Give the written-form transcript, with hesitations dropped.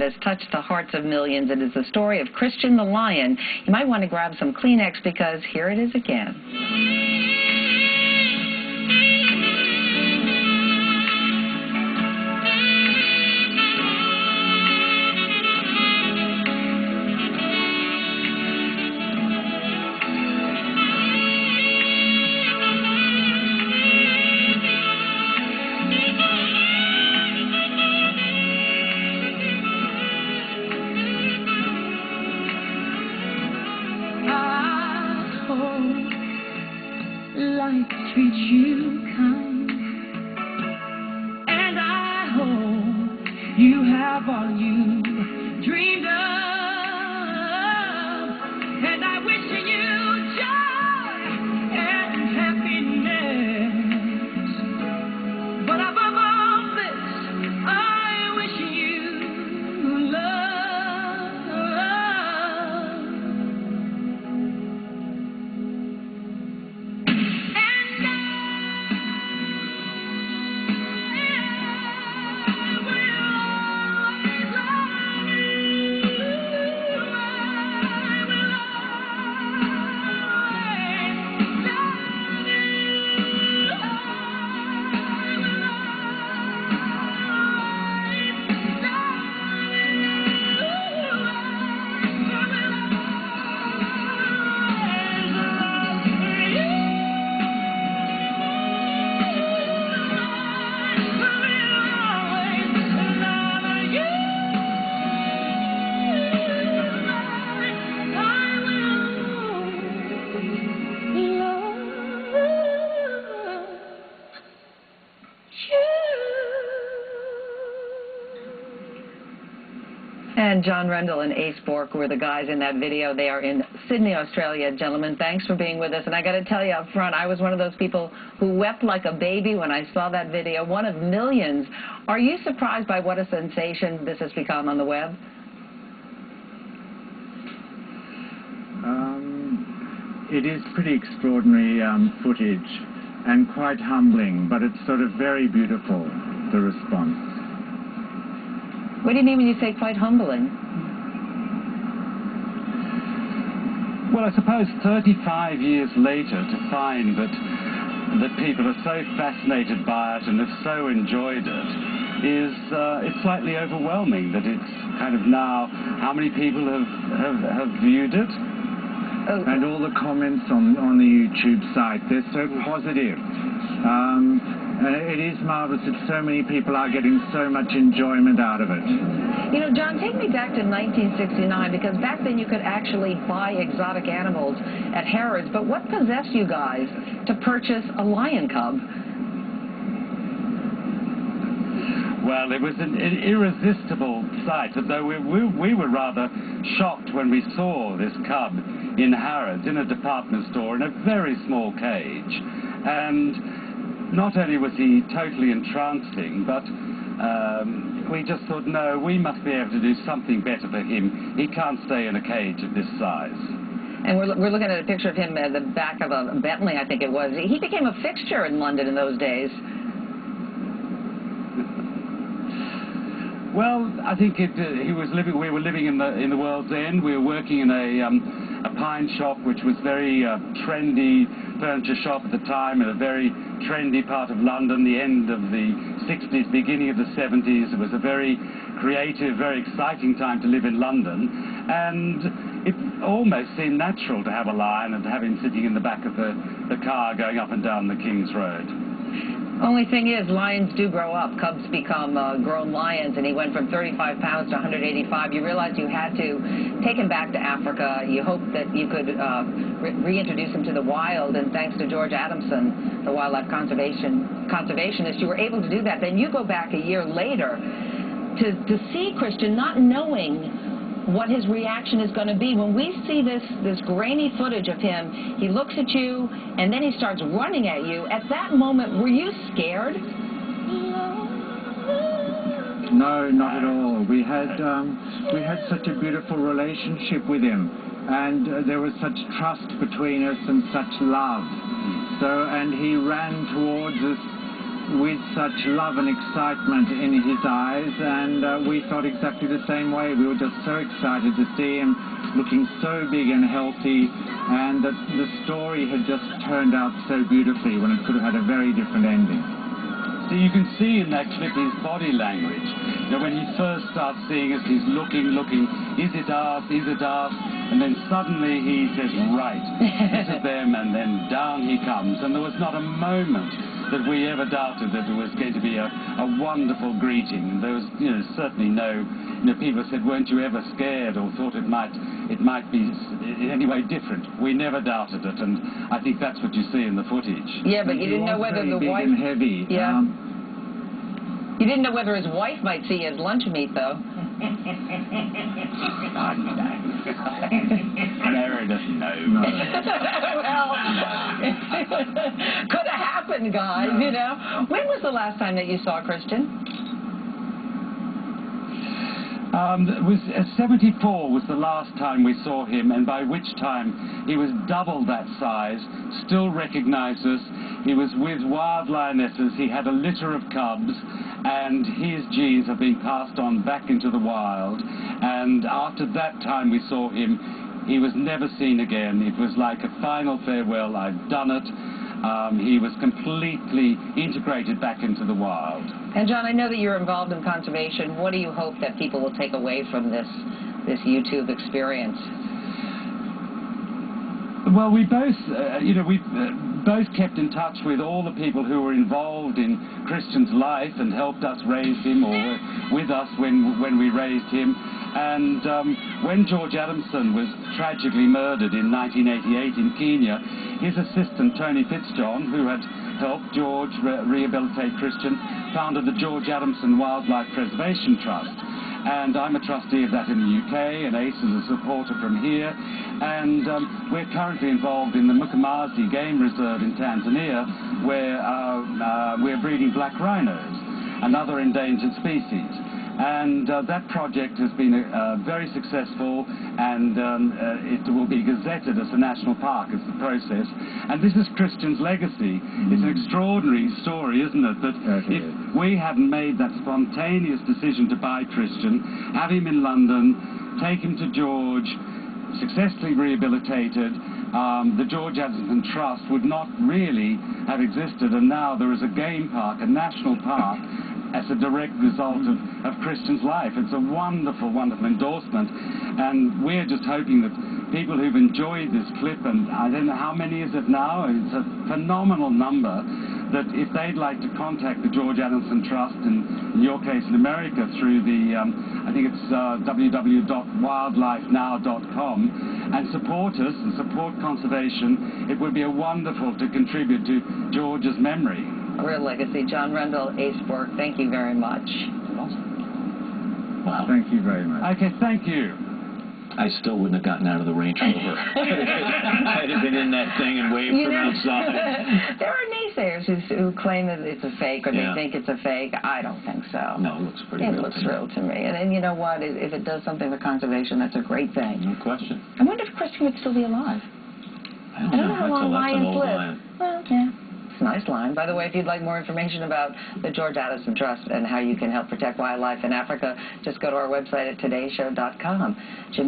has touched the hearts of millions. It is the story of Christian the Lion. You might want to grab some Kleenex because here it is again. Life treats you kind, and I hope you have all you dreamed of, and I wish you joy and happiness, but above all this, I wish you love. And John Rendell and Ace Bork were the guys in that video. They are in Sydney, Australia. Gentlemen, thanks for being with us. And I got to tell you up front, I was one of those people who wept like a baby when I saw that video, one of millions. Are you surprised by what a sensation this has become on the web? It is pretty extraordinary footage and quite humbling, but it's sort of very beautiful, the response. What do you mean when you say quite humbling? Well, I suppose 35 years later to find that people are so fascinated by it and have so enjoyed it is it's slightly overwhelming that it's kind of now how many people have viewed it. And all the comments on the YouTube site, they're so positive. It is marvelous that so many people are getting so much enjoyment out of it. You know, John, take me back to 1969, because back then you could actually buy exotic animals at Harrods. But what possessed you guys to purchase a lion cub? Well, it was an irresistible sight, although we were rather shocked when we saw this cub in Harrods, in a department store, in a very small cage. And not only was he totally entrancing, but we just thought, no, we must be able to do something better for him. He can't stay in a cage of this size. And we're looking at a picture of him at the back of a Bentley, I think it was. He became a fixture in London in those days. Well, I think we were living in the World's End. We were working in a pine shop, which was very trendy furniture shop at the time, in a very trendy part of London, the end of the 60s, beginning of the 70s. It was a very creative, very exciting time to live in London, and it almost seemed natural to have a lion and to have him sitting in the back of the car going up and down the King's Road. Only thing is, lions do grow up. Cubs become grown lions, and he went from 35 pounds to 185. You realized you had to take him back to Africa. You hoped that you could reintroduce him to the wild, and thanks to George Adamson, the wildlife conservationist, you were able to do that. Then you go back a year later to see Christian, not knowing what his reaction is going to be. When we see this grainy footage of him, he looks at you, and then he starts running at you. At that moment, were you scared? No, not at all. We had such a beautiful relationship with him, and there was such trust between us and such love. So, and he ran towards us with such love and excitement in his eyes, and we felt exactly the same way. We were just so excited to see him looking so big and healthy, and that the story had just turned out so beautifully when it could have had a very different ending. So you can see in that clip his body language. You know, when he first starts seeing us, he's looking, is it us, and then suddenly he says, right, this is them, and then down he comes. And there was not a moment that we ever doubted that it was going to be a wonderful greeting. There was, certainly no, people said, weren't you ever scared or thought it might be in any way different? We never doubted it, and I think that's what you see in the footage. Yeah, but you didn't know whether the big wife... and heavy. Yeah. You didn't know whether his wife might see his lunch meat, though. Meredith, no. Well, could have happened, guys, When was the last time that you saw Christian? It was 74 was the last time we saw him, and by which time he was double that size, still recognized us. He was with wild lionesses. He had a litter of cubs, and his genes have been passed on back into the wild. And after that time we saw him, he was never seen again. It was like a final farewell. I've done it. He was completely integrated back into the wild. And John, I know that you're involved in conservation. What do you hope that people will take away from this YouTube experience? Well, we both, we've both kept in touch with all the people who were involved in Christian's life and helped us raise him, or were with us when we raised him. And when George Adamson was tragically murdered in 1988 in Kenya, his assistant, Tony Fitzjohn, who had helped George rehabilitate Christian, founded the George Adamson Wildlife Preservation Trust. And I'm a trustee of that in the UK, and Ace is a supporter from here. And we're currently involved in the Mkomazi Game Reserve in Tanzania, where we're breeding black rhinos, another endangered species. And that project has been very successful, and it will be gazetted as a national park as the process. And this is Christian's legacy. It's an extraordinary story, isn't it? That if we hadn't made that spontaneous decision to buy Christian, have him in London, take him to George, successfully rehabilitated, the George Adamson Trust would not really have existed, and now there is a game park, a national park, as a direct result of Christian's life. It's a wonderful, wonderful endorsement, and we're just hoping that people who've enjoyed this clip, and I don't know how many is it now, it's a phenomenal number, that if they'd like to contact the George Adamson Trust, and in your case in America through the, I think it's www.wildlifenow.com, and support us and support conservation, it would be wonderful to contribute to George's memory. A real legacy. John Rendell, Ace Bourque, thank you very much. Awesome. Wow. Thank you very much. Okay, thank you. I still wouldn't have gotten out of the Range Rover. I'd have been in that thing and waved from outside. There are naysayers who claim that it's a fake, or they think it's a fake. I don't think so. No, it looks pretty real. It looks real to me. And you know what? If it does something for conservation, that's a great thing. No question. I wonder if Christian would still be alive. I don't know how long lions live. Well, yeah. It's a nice line. By the way, if you'd like more information about the George Adamson Trust and how you can help protect wildlife in Africa, just go to our website at todayshow.com.